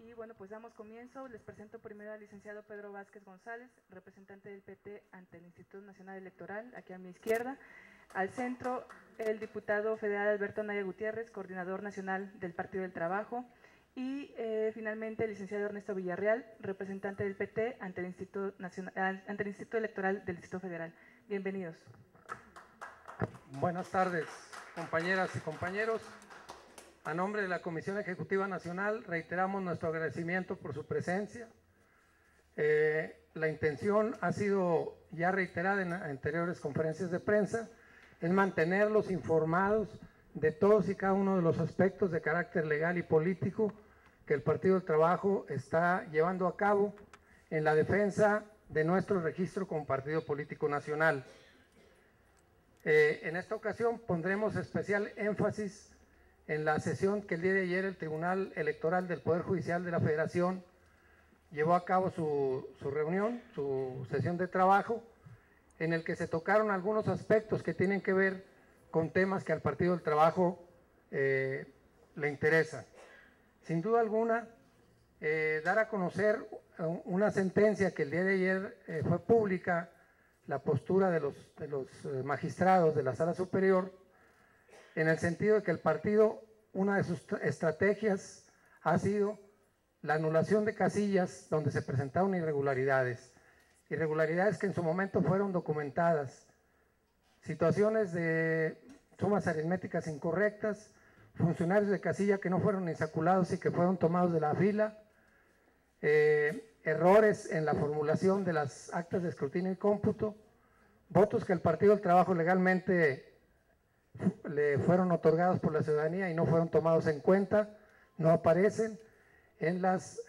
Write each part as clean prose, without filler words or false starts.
Y bueno, pues damos comienzo. Les presento primero al licenciado Pedro Vázquez González, representante del PT ante el Instituto Nacional Electoral, aquí a mi izquierda. Al centro, el diputado federal Alberto Anaya Gutiérrez, coordinador nacional del Partido del Trabajo. Y finalmente el licenciado Ernesto Villarreal, representante del PT ante el Instituto Electoral del Distrito Federal. Bienvenidos. Buenas tardes, compañeras y compañeros. A nombre de la Comisión Ejecutiva Nacional reiteramos nuestro agradecimiento por su presencia. La intención ha sido ya reiterada en anteriores conferencias de prensa, es mantenerlos informados de todos y cada uno de los aspectos de carácter legal y político que el Partido del Trabajo está llevando a cabo en la defensa de nuestro registro como partido político nacional. En esta ocasión pondremos especial énfasis en la sesión que el día de ayer el Tribunal Electoral del Poder Judicial de la Federación llevó a cabo su reunión, su sesión de trabajo, en el que se tocaron algunos aspectos que tienen que ver con temas que al Partido del Trabajo le interesan. Sin duda alguna, dar a conocer una sentencia que el día de ayer fue pública, la postura de los magistrados de la Sala Superior, en el sentido de que el partido, una de sus estrategias ha sido la anulación de casillas donde se presentaron irregularidades que en su momento fueron documentadas, situaciones de sumas aritméticas incorrectas, funcionarios de casilla que no fueron insaculados y que fueron tomados de la fila, errores en la formulación de las actas de escrutinio y cómputo, votos que el Partido del Trabajo legalmente le fueron otorgados por la ciudadanía y no fueron tomados en cuenta, no aparecen en las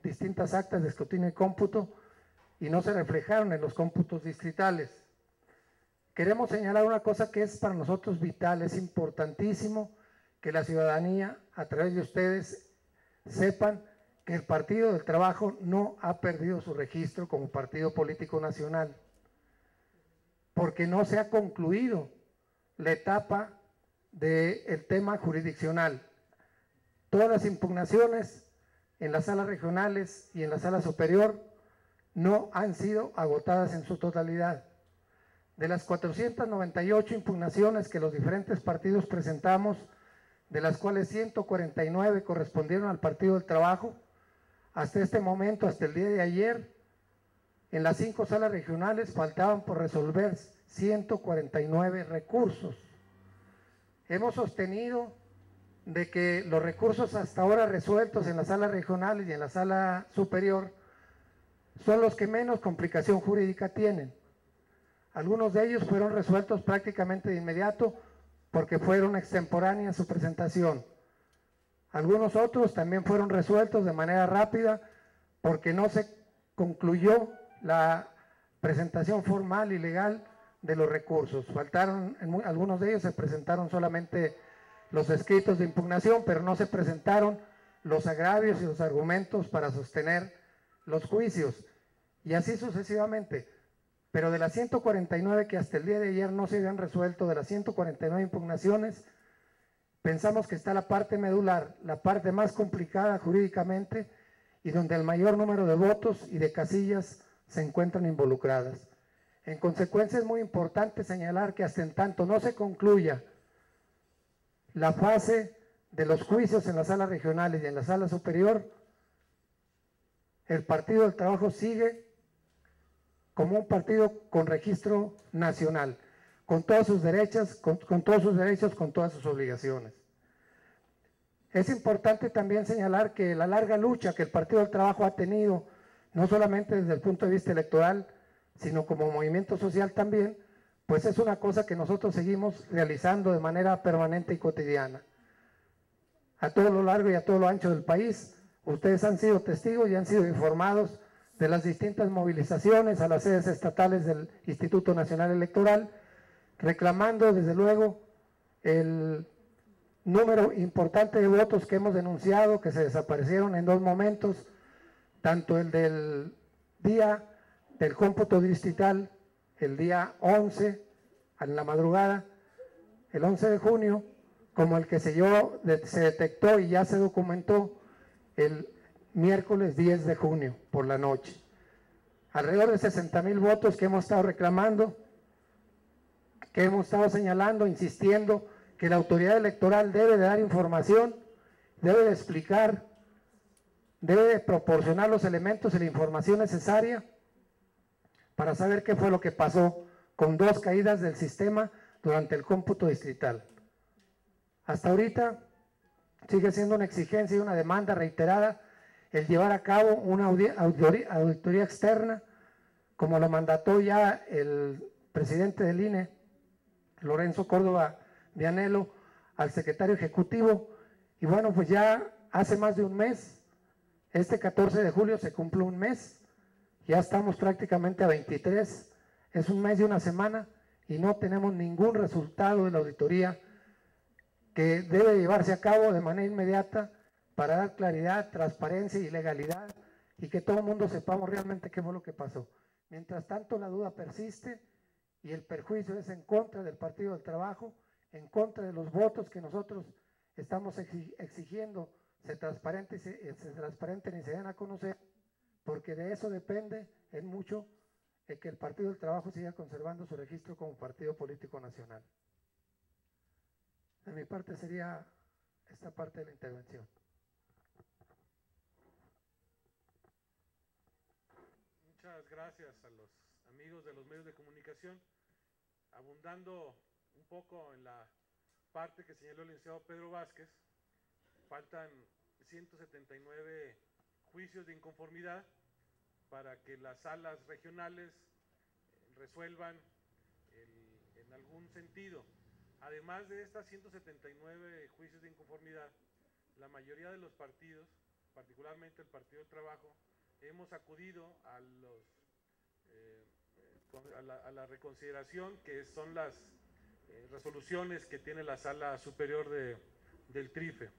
distintas actas de escrutinio y cómputo y no se reflejaron en los cómputos distritales. Queremos señalar una cosa que es para nosotros vital, es importantísimo que la ciudadanía, a través de ustedes, sepan que el Partido del Trabajo no ha perdido su registro como partido político nacional, porque no se ha concluido la etapa del tema jurisdiccional. Todas las impugnaciones en las salas regionales y en la sala superior no han sido agotadas en su totalidad. De las 498 impugnaciones que los diferentes partidos presentamos, de las cuales 149 correspondieron al Partido del Trabajo, hasta este momento, hasta el día de ayer, en las 5 salas regionales faltaban por resolver 149 recursos. Hemos sostenido de que los recursos hasta ahora resueltos en las salas regionales y en la sala superior son los que menos complicación jurídica tienen. Algunos de ellos fueron resueltos prácticamente de inmediato porque fueron extemporáneas su presentación. Algunos otros también fueron resueltos de manera rápida porque no se concluyó la presentación formal y legal de los recursos. Faltaron, algunos de ellos se presentaron solamente los escritos de impugnación, pero no se presentaron los agravios y los argumentos para sostener los juicios, y así sucesivamente. Pero de las 149 que hasta el día de ayer no se habían resuelto, de las 149 impugnaciones, pensamos que está la parte medular, la parte más complicada jurídicamente y donde el mayor número de votos y de casillas se encuentran involucradas. En consecuencia, es muy importante señalar que hasta en tanto no se concluya la fase de los juicios en las salas regionales y en la sala superior, el Partido del Trabajo sigue como un partido con registro nacional, con todos sus derechos, con todos sus derechos, con todas sus obligaciones. Es importante también señalar que la larga lucha que el Partido del Trabajo ha tenido, no solamente desde el punto de vista electoral, sino como movimiento social también, pues es una cosa que nosotros seguimos realizando de manera permanente y cotidiana. A todo lo largo y a todo lo ancho del país, ustedes han sido testigos y han sido informados de las distintas movilizaciones a las sedes estatales del Instituto Nacional Electoral, reclamando desde luego el número importante de votos que hemos denunciado, que se desaparecieron en 2 momentos, tanto el del día del cómputo distrital, el día 11, en la madrugada, el 11 de junio, como el que se detectó y ya se documentó el miércoles 10 de junio por la noche. Alrededor de 60,000 votos que hemos estado reclamando, que hemos estado señalando, insistiendo que la autoridad electoral debe de dar información, debe de explicar, debe de proporcionar los elementos y la información necesaria para saber qué fue lo que pasó con 2 caídas del sistema durante el cómputo distrital. Hasta ahorita sigue siendo una exigencia y una demanda reiterada el llevar a cabo una auditoría externa, como lo mandató ya el presidente del INE, Lorenzo Córdoba Vianello, al secretario ejecutivo. Y bueno, pues ya hace más de un mes, este 14 de julio se cumple un mes, ya estamos prácticamente a 23, es un mes y una semana y no tenemos ningún resultado de la auditoría que debe llevarse a cabo de manera inmediata para dar claridad, transparencia y legalidad y que todo el mundo sepamos realmente qué fue lo que pasó. Mientras tanto, la duda persiste y el perjuicio es en contra del Partido del Trabajo, en contra de los votos que nosotros estamos exigiendo se transparenten y se den a conocer, porque de eso depende en mucho que el Partido del Trabajo siga conservando su registro como partido político nacional. De mi parte sería esta parte de la intervención. Muchas gracias a los amigos de los medios de comunicación. Abundando un poco en la parte que señaló el licenciado Pedro Vázquez, faltan 179 juicios de inconformidad para que las salas regionales resuelvan en algún sentido. Además de estas 179 juicios de inconformidad, la mayoría de los partidos, particularmente el Partido del Trabajo, hemos acudido a la reconsideración, que son las resoluciones que tiene la Sala Superior del TRIFE.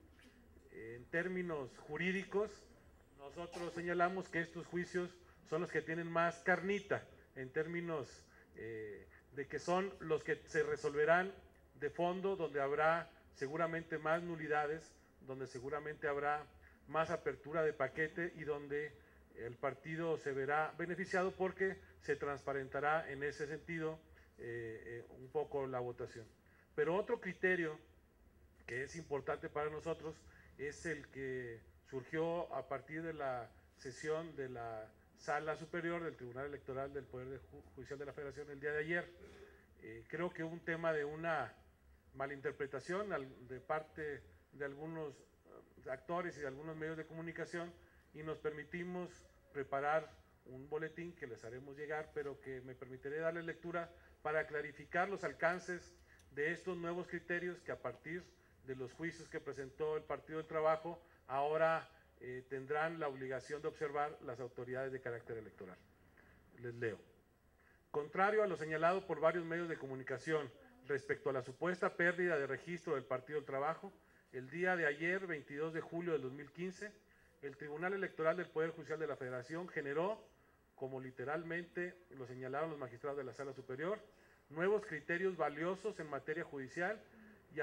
En términos jurídicos, nosotros señalamos que estos juicios son los que tienen más carnita, en términos de que son los que se resolverán de fondo, donde habrá seguramente más nulidades, donde seguramente habrá más apertura de paquete y donde el partido se verá beneficiado porque se transparentará en ese sentido un poco la votación. Pero otro criterio que es importante para nosotros es el que surgió a partir de la sesión de la Sala Superior del Tribunal Electoral del Poder Judicial de la Federación el día de ayer. Creo que hubo un tema de una malinterpretación de parte de algunos actores y de algunos medios de comunicación y nos permitimos preparar un boletín que les haremos llegar, pero que me permitiré darles lectura para clarificar los alcances de estos nuevos criterios que a partir de los juicios que presentó el Partido del Trabajo ahora tendrán la obligación de observar las autoridades de carácter electoral. Les leo. Contrario a lo señalado por varios medios de comunicación respecto a la supuesta pérdida de registro del Partido del Trabajo, el día de ayer, 22 de julio del 2015, el Tribunal Electoral del Poder Judicial de la Federación generó, como literalmente lo señalaron los magistrados de la Sala Superior, nuevos criterios valiosos en materia judicial y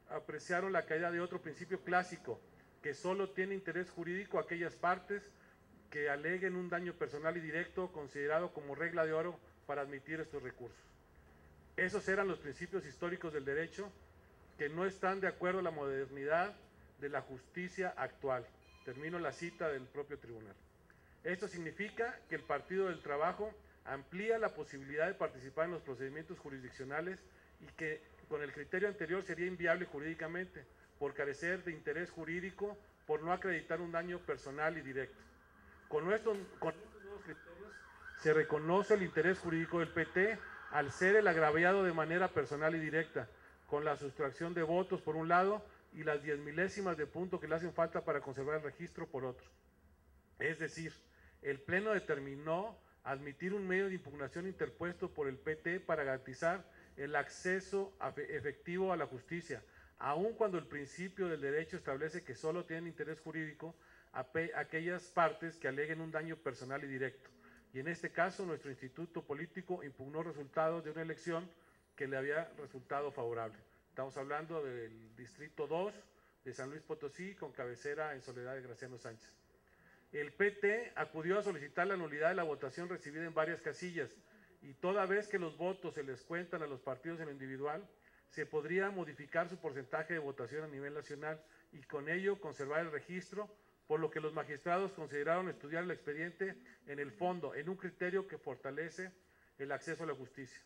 apreciaron la caída de otro principio clásico, que solo tiene interés jurídico aquellas partes que aleguen un daño personal y directo considerado como regla de oro para admitir estos recursos. Esos eran los principios históricos del derecho que no están de acuerdo a la modernidad de la justicia actual. Termino la cita del propio tribunal. Esto significa que el Partido del Trabajo amplía la posibilidad de participar en los procedimientos jurisdiccionales y que con el criterio anterior sería inviable jurídicamente por carecer de interés jurídico, por no acreditar un daño personal y directo. Con estos nuevos criterios se reconoce el interés jurídico del PT al ser el agraviado de manera personal y directa, con la sustracción de votos por un lado y las 10 milésimas de punto que le hacen falta para conservar el registro por otro. Es decir, el Pleno determinó admitir un medio de impugnación interpuesto por el PT para garantizar el acceso efectivo a la justicia, aun cuando el principio del derecho establece que solo tienen interés jurídico aquellas partes que aleguen un daño personal y directo. Y en este caso, nuestro instituto político impugnó resultados de una elección que le había resultado favorable. Estamos hablando del Distrito 2 de San Luis Potosí, con cabecera en Soledad de Graciano Sánchez. El PT acudió a solicitar la nulidad de la votación recibida en varias casillas y toda vez que los votos se les cuentan a los partidos en lo individual, se podría modificar su porcentaje de votación a nivel nacional y con ello conservar el registro, por lo que los magistrados consideraron estudiar el expediente en el fondo, en un criterio que fortalece el acceso a la justicia.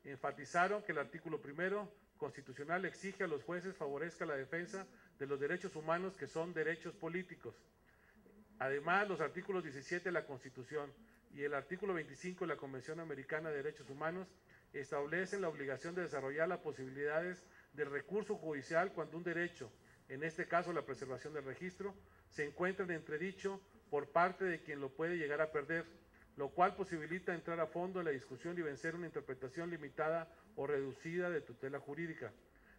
Enfatizaron que el artículo 1 constitucional exige a los jueces favorezca la defensa de los derechos humanos, que son derechos políticos. Además, los artículos 17 de la Constitución y el artículo 25 de la Convención Americana de Derechos Humanos establecen la obligación de desarrollar las posibilidades del recurso judicial cuando un derecho, en este caso la preservación del registro, se encuentra en entredicho por parte de quien lo puede llegar a perder, lo cual posibilita entrar a fondo en la discusión y vencer una interpretación limitada o reducida de tutela jurídica.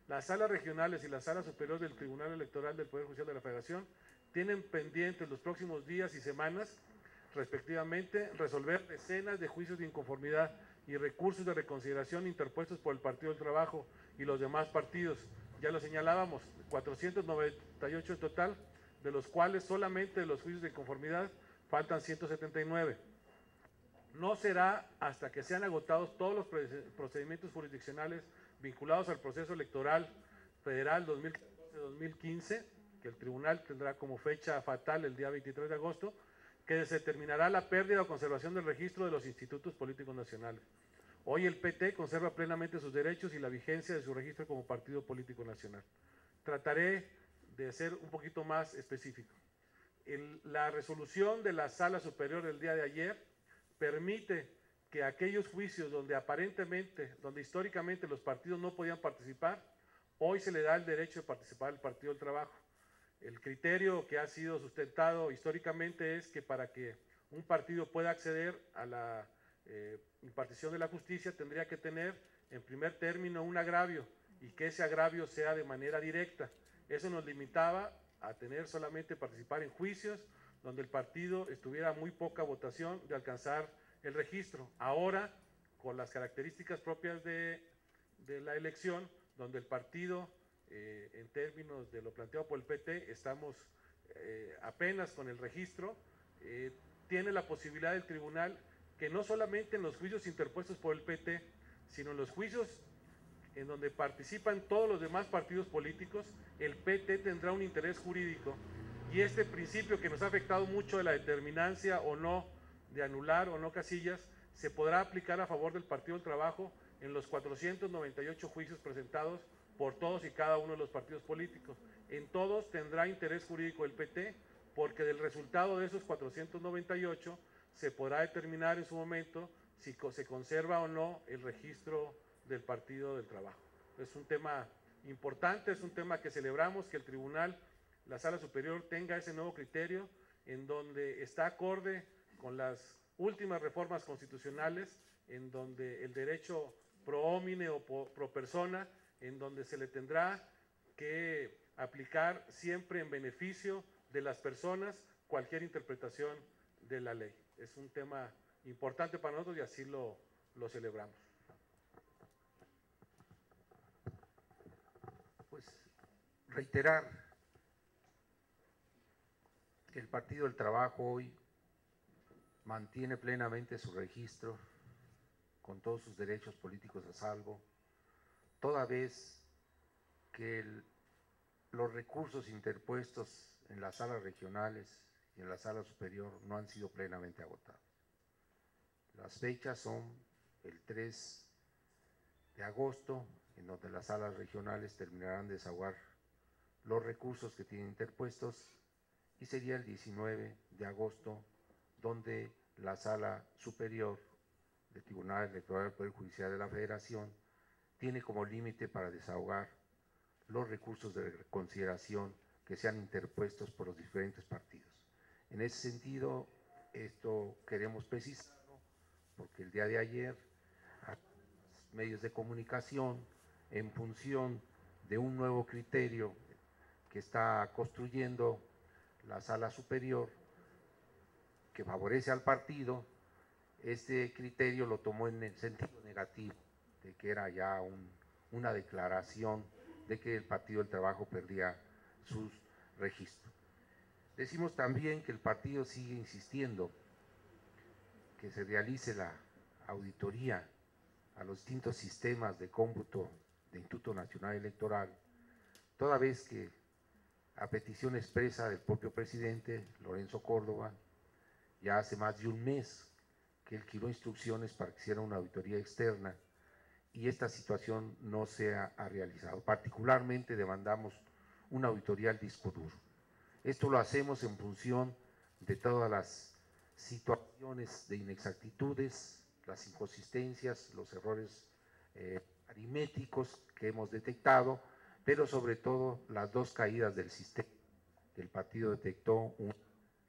Las salas regionales y la sala superior del Tribunal Electoral del Poder Judicial de la Federación tienen pendientes los próximos días y semanas, respectivamente, resolver decenas de juicios de inconformidad y recursos de reconsideración interpuestos por el Partido del Trabajo y los demás partidos. Ya lo señalábamos, 498 en total, de los cuales solamente de los juicios de inconformidad faltan 179. No será hasta que sean agotados todos los procedimientos jurisdiccionales vinculados al proceso electoral federal 2014-2015, que el tribunal tendrá como fecha fatal el día 23 de agosto, que se determinará la pérdida o conservación del registro de los institutos políticos nacionales. Hoy el PT conserva plenamente sus derechos y la vigencia de su registro como partido político nacional. Trataré de ser un poquito más específico. La resolución de la Sala Superior del día de ayer permite que aquellos juicios donde históricamente los partidos no podían participar, hoy se le da el derecho de participar al Partido del Trabajo. El criterio que ha sido sustentado históricamente es que para que un partido pueda acceder a la impartición de la justicia tendría que tener en primer término un agravio y que ese agravio sea de manera directa. Eso nos limitaba a tener solamente participar en juicios donde el partido estuviera muy poca votación de alcanzar el registro. Ahora, con las características propias de la elección, donde el partido, en términos de lo planteado por el PT, estamos apenas con el registro, tiene la posibilidad del tribunal que no solamente en los juicios interpuestos por el PT, sino en los juicios en donde participan todos los demás partidos políticos, el PT tendrá un interés jurídico y este principio que nos ha afectado mucho de la determinancia o no de anular o no casillas, se podrá aplicar a favor del Partido del Trabajo en los 498 juicios presentados por todos y cada uno de los partidos políticos. En todos tendrá interés jurídico el PT, porque del resultado de esos 498 se podrá determinar en su momento si se conserva o no el registro del Partido del Trabajo. Es un tema importante, es un tema que celebramos, que el tribunal, la Sala Superior, tenga ese nuevo criterio en donde está acorde con las últimas reformas constitucionales, en donde el derecho pro homine o pro persona, en donde se le tendrá que aplicar siempre en beneficio de las personas cualquier interpretación de la ley. Es un tema importante para nosotros y así lo celebramos. Pues reiterar que el Partido del Trabajo hoy mantiene plenamente su registro con todos sus derechos políticos a salvo, toda vez que los recursos interpuestos en las salas regionales y en la sala superior no han sido plenamente agotados. Las fechas son el 3 de agosto, en donde las salas regionales terminarán de desahogar los recursos que tienen interpuestos, y sería el 19 de agosto, donde la Sala Superior del Tribunal Electoral del Poder Judicial de la Federación tiene como límite para desahogar los recursos de reconsideración que sean interpuestos por los diferentes partidos. En ese sentido, esto queremos precisarlo, porque el día de ayer, a los medios de comunicación, en función de un nuevo criterio que está construyendo la Sala Superior, que favorece al partido, este criterio lo tomó en el sentido negativo, de que era ya una declaración de que el Partido del Trabajo perdía sus registros. Decimos también que el partido sigue insistiendo que se realice la auditoría a los distintos sistemas de cómputo del Instituto Nacional Electoral, toda vez que a petición expresa del propio presidente Lorenzo Córdoba, ya hace más de un mes que él giró instrucciones para que hiciera una auditoría externa y esta situación no se ha realizado. Particularmente demandamos una auditoría al disco duro. Esto lo hacemos en función de todas las situaciones de inexactitudes, las inconsistencias, los errores aritméticos que hemos detectado, pero sobre todo las dos caídas del sistema. El partido detectó,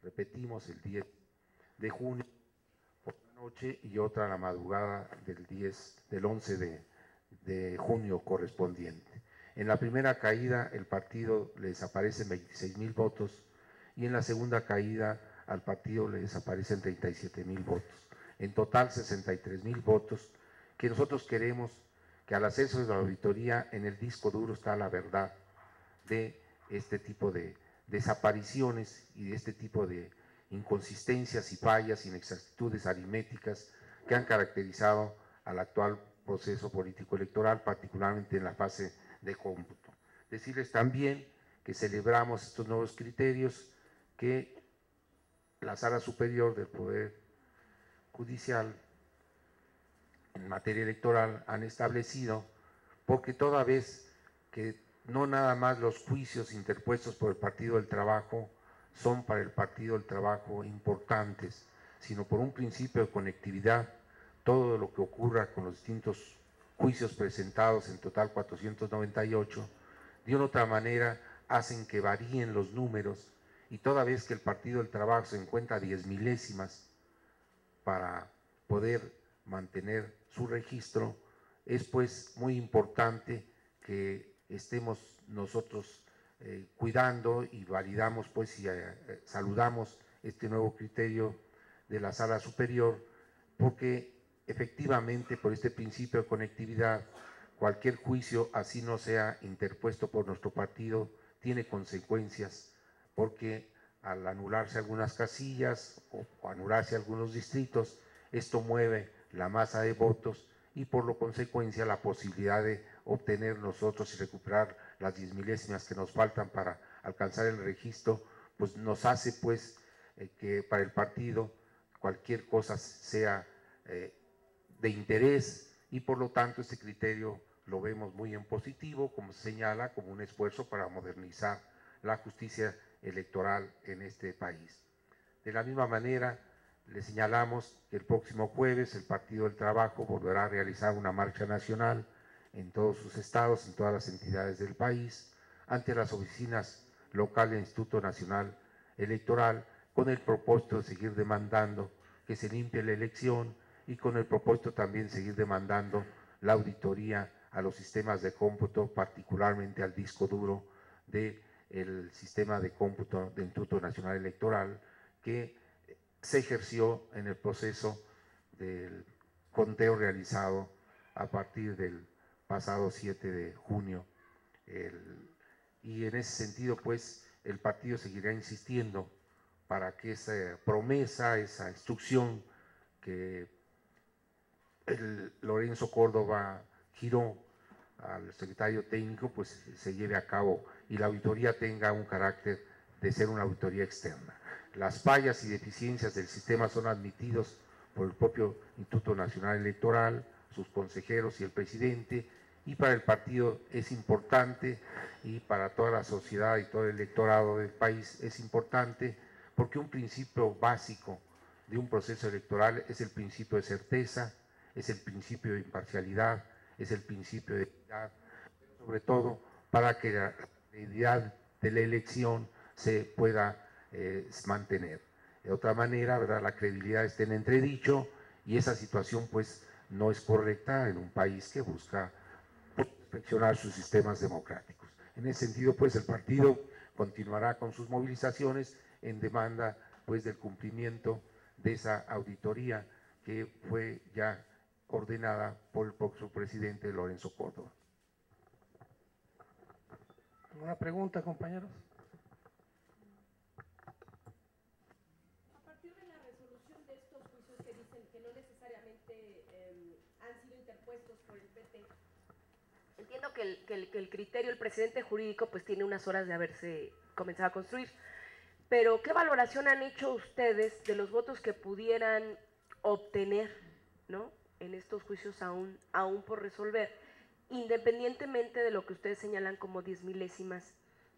repetimos, el 10 de junio por la noche y otra a la madrugada del 11 de junio correspondiente. En la primera caída el partido le desaparecen 26,000 votos y en la segunda caída al partido le desaparecen 37,000 votos. En total 63,000 votos que nosotros queremos que al hacerse la auditoría en el disco duro está la verdad de este tipo de desapariciones y de este tipo de inconsistencias y fallas, inexactitudes aritméticas que han caracterizado al actual proceso político electoral, particularmente en la fase de cómputo. Decirles también que celebramos estos nuevos criterios que la Sala Superior del Poder Judicial en materia electoral han establecido, porque toda vez que no nada más los juicios interpuestos por el Partido del Trabajo son para el Partido del Trabajo importantes, sino por un principio de conectividad, todo lo que ocurra con los distintos juicios presentados, en total 498, de una otra manera hacen que varíen los números y toda vez que el Partido del Trabajo se encuentra a 10 milésimas para poder mantener su registro, es pues muy importante que estemos nosotros cuidando y validamos pues y saludamos este nuevo criterio de la Sala Superior, porque efectivamente por este principio de conectividad cualquier juicio, así no sea interpuesto por nuestro partido, tiene consecuencias, porque al anularse algunas casillas o anularse algunos distritos, esto mueve la masa de votos y por lo consecuencia la posibilidad de obtener nosotros y recuperar las 10 milésimas que nos faltan para alcanzar el registro, pues nos hace pues que para el partido cualquier cosa sea de interés y por lo tanto este criterio lo vemos muy en positivo, como se señala, como un esfuerzo para modernizar la justicia electoral en este país. De la misma manera, le señalamos que el próximo jueves el Partido del Trabajo volverá a realizar una marcha nacional en todos sus estados, en todas las entidades del país, ante las oficinas locales del Instituto Nacional Electoral, con el propósito de seguir demandando que se limpie la elección y con el propósito también de seguir demandando la auditoría a los sistemas de cómputo, particularmente al disco duro del sistema de cómputo del Instituto Nacional Electoral, que se ejerció en el proceso del conteo realizado a partir del pasado 7 de junio. Y en ese sentido, pues, el partido seguirá insistiendo para que esa promesa, esa instrucción que Lorenzo Córdoba giró al secretario técnico, pues se lleve a cabo y la auditoría tenga un carácter de ser una auditoría externa. Las fallas y deficiencias del sistema son admitidos por el propio Instituto Nacional Electoral, sus consejeros y el presidente, y para el partido es importante y para toda la sociedad y todo el electorado del país es importante porque un principio básico de un proceso electoral es el principio de certeza, es el principio de imparcialidad, es el principio de equidad, sobre todo para que la credibilidad de la elección se pueda mantener. De otra manera, ¿verdad?, la credibilidad está en entredicho y esa situación pues no es correcta en un país que busca perfeccionar sus sistemas democráticos. En ese sentido, pues el partido continuará con sus movilizaciones en demanda pues del cumplimiento de esa auditoría que fue ya ordenada por el propio presidente Lorenzo Córdoba. ¿Alguna pregunta, compañeros? que no necesariamente han sido interpuestos por el PT. Entiendo que el criterio, el precedente jurídico, pues tiene unas horas de haberse comenzado a construir. Pero, ¿qué valoración han hecho ustedes de los votos que pudieran obtener, ¿no?, en estos juicios aún por resolver, independientemente de lo que ustedes señalan como 10 milésimas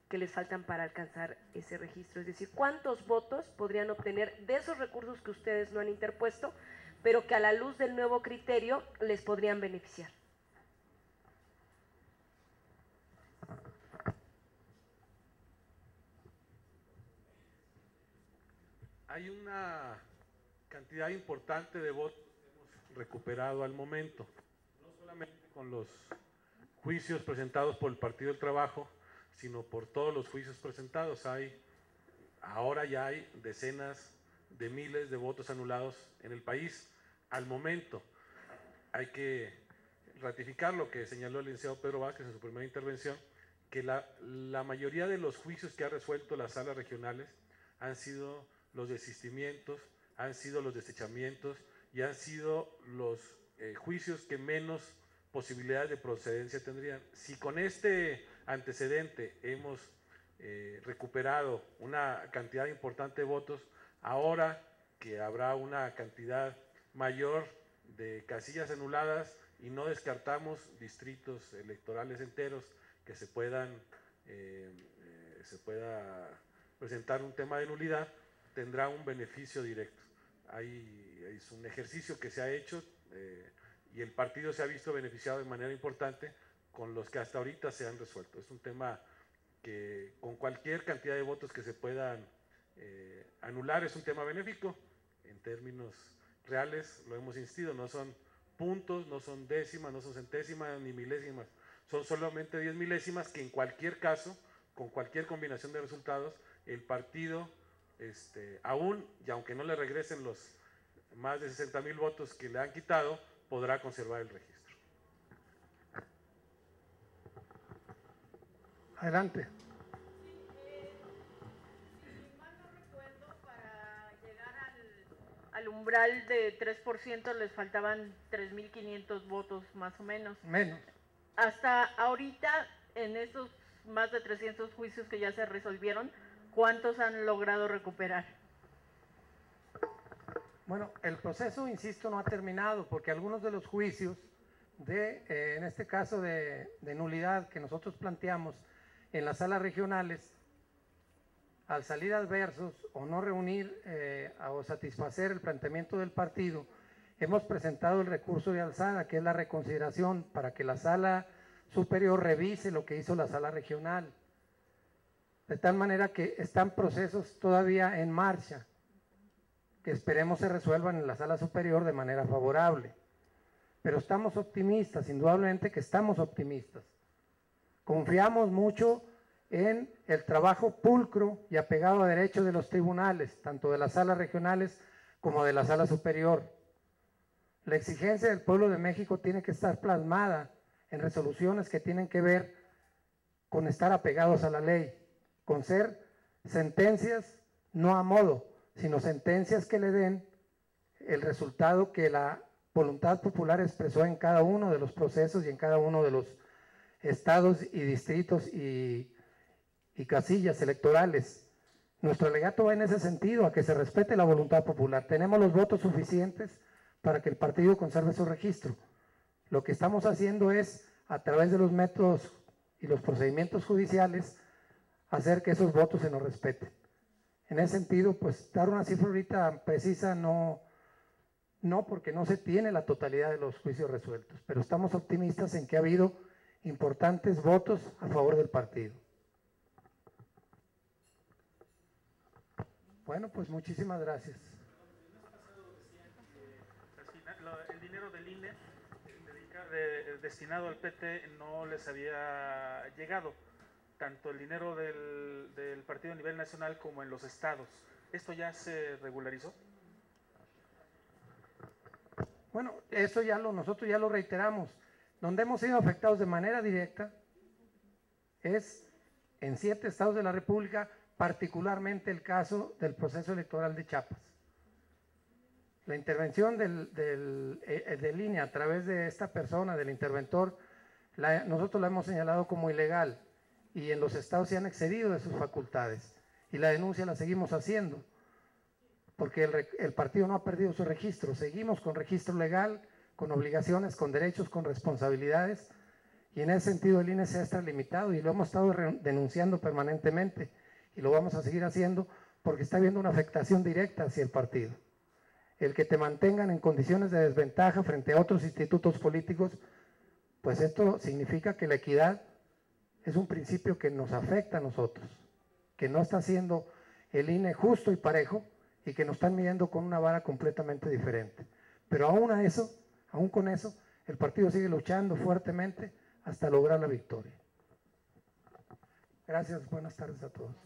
que les faltan para alcanzar ese registro? Es decir, ¿cuántos votos podrían obtener de esos recursos que ustedes no han interpuesto, pero que a la luz del nuevo criterio les podrían beneficiar? Hay una cantidad importante de votos que hemos recuperado al momento, no solamente con los juicios presentados por el Partido del Trabajo, sino por todos los juicios presentados. Ahora ya hay decenas de miles de votos anulados en el país. Al momento hay que ratificar lo que señaló el licenciado Pedro Vázquez en su primera intervención, que la mayoría de los juicios que ha resuelto las salas regionales han sido los desistimientos, han sido los desechamientos y han sido los juicios que menos posibilidades de procedencia tendrían. Si con este antecedente hemos recuperado una cantidad importante de votos, ahora que habrá una cantidad mayor de casillas anuladas y no descartamos distritos electorales enteros que se pueda presentar un tema de nulidad, tendrá un beneficio directo. Es un ejercicio que se ha hecho y el partido se ha visto beneficiado de manera importante con los que hasta ahorita se han resuelto. Es un tema que con cualquier cantidad de votos que se puedan anular es un tema benéfico. En términos reales, lo hemos insistido, no son puntos, no son décimas, no son centésimas ni milésimas, son solamente 10 milésimas que en cualquier caso, con cualquier combinación de resultados, el partido aún, y aunque no le regresen los más de 60,000 votos que le han quitado, podrá conservar el registro. Adelante. Si mal no recuerdo, para llegar al umbral de 3% les faltaban 3.500 votos más o menos. Menos. Hasta ahorita, en esos más de 300 juicios que ya se resolvieron, ¿cuántos han logrado recuperar? Bueno, el proceso, insisto, no ha terminado porque algunos de los juicios en este caso de nulidad que nosotros planteamos en las salas regionales, al salir adversos o no reunir o satisfacer el planteamiento del partido, hemos presentado el recurso de alzada, que es la reconsideración para que la sala superior revise lo que hizo la sala regional. De tal manera que están procesos todavía en marcha, que esperemos se resuelvan en la sala superior de manera favorable. Pero estamos optimistas, indudablemente que estamos optimistas. Confiamos mucho en el trabajo pulcro y apegado a derecho de los tribunales, tanto de las salas regionales como de la sala superior. La exigencia del pueblo de México tiene que estar plasmada en resoluciones que tienen que ver con estar apegados a la ley, con ser sentencias no a modo, sino sentencias que le den el resultado que la voluntad popular expresó en cada uno de los procesos y en cada uno de los estados y distritos y casillas electorales. Nuestro alegato va en ese sentido, a que se respete la voluntad popular. Tenemos los votos suficientes para que el partido conserve su registro. Lo que estamos haciendo es, a través de los métodos y los procedimientos judiciales, hacer que esos votos se nos respeten. En ese sentido, pues dar una cifra ahorita precisa no, porque no se tiene la totalidad de los juicios resueltos, pero estamos optimistas en que ha habido importantes votos a favor del partido. Bueno, pues muchísimas gracias. El dinero del INE destinado al PT no les había llegado, tanto el dinero del partido a nivel nacional como en los estados. ¿Esto ya se regularizó? Bueno, eso nosotros ya lo reiteramos. Donde hemos sido afectados de manera directa es en 7 estados de la República, particularmente el caso del proceso electoral de Chiapas. La intervención del INE a través de esta persona, del interventor, nosotros la hemos señalado como ilegal y en los estados se han excedido de sus facultades y la denuncia la seguimos haciendo porque el partido no ha perdido su registro, seguimos con registro legal, con obligaciones, con derechos, con responsabilidades y en ese sentido el INE se ha extralimitado y lo hemos estado denunciando permanentemente y lo vamos a seguir haciendo porque está habiendo una afectación directa hacia el partido. El que te mantengan en condiciones de desventaja frente a otros institutos políticos, pues esto significa que la equidad es un principio que nos afecta a nosotros, que no está haciendo el INE justo y parejo y que nos están midiendo con una vara completamente diferente. Pero aún con eso, el partido sigue luchando fuertemente hasta lograr la victoria. Gracias, buenas tardes a todos.